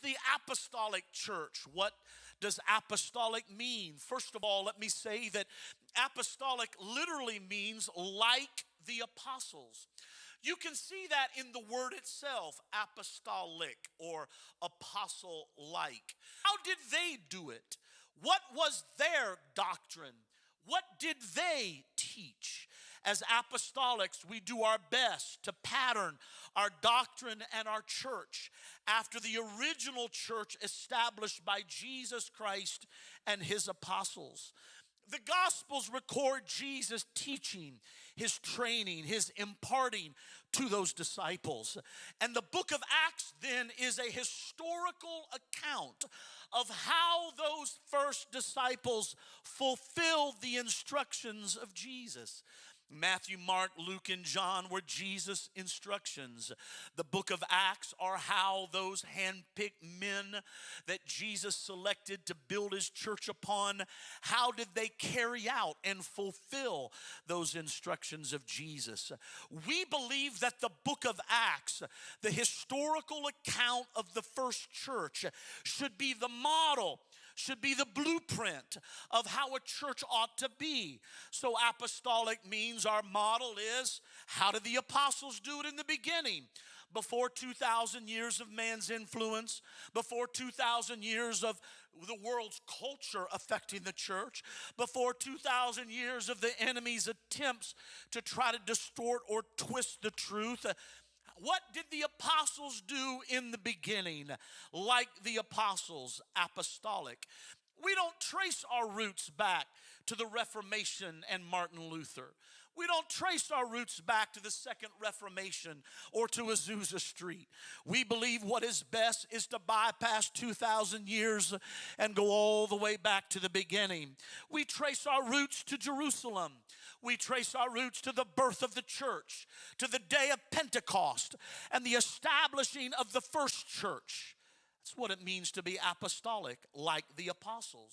the apostolic church? What does apostolic mean? First of all, let me say that apostolic literally means like the apostles. You can see that in the word itself, apostolic or apostle-like. How did they do it? What was their doctrine? What did they teach? As apostolics, we do our best to pattern our doctrine and our church after the original church established by Jesus Christ and his apostles. The Gospels record Jesus teaching, his training, his imparting to those disciples. And the book of Acts then is a historical account of how those first disciples fulfilled the instructions of Jesus. Matthew, Mark, Luke, and John were Jesus' instructions. The book of Acts are how those handpicked men that Jesus selected to build his church upon, how did they carry out and fulfill those instructions of Jesus? We believe that the book of Acts, the historical account of the first church, should be the model, should be the blueprint of how a church ought to be. So apostolic means our model is, how did the apostles do it in the beginning? Before 2,000 years of man's influence, before 2,000 years of the world's culture affecting the church, before 2,000 years of the enemy's attempts to try to distort or twist the truth. What did the apostles do in the beginning? Like the apostles, apostolic. We don't trace our roots back to the Reformation and Martin Luther. We don't trace our roots back to the Second Reformation or to Azusa Street. We believe what is best is to bypass 2,000 years and go all the way back to the beginning. We trace our roots to Jerusalem. We trace our roots to the birth of the church, to the day of Pentecost, and the establishing of the first church. That's what it means to be apostolic, like the apostles.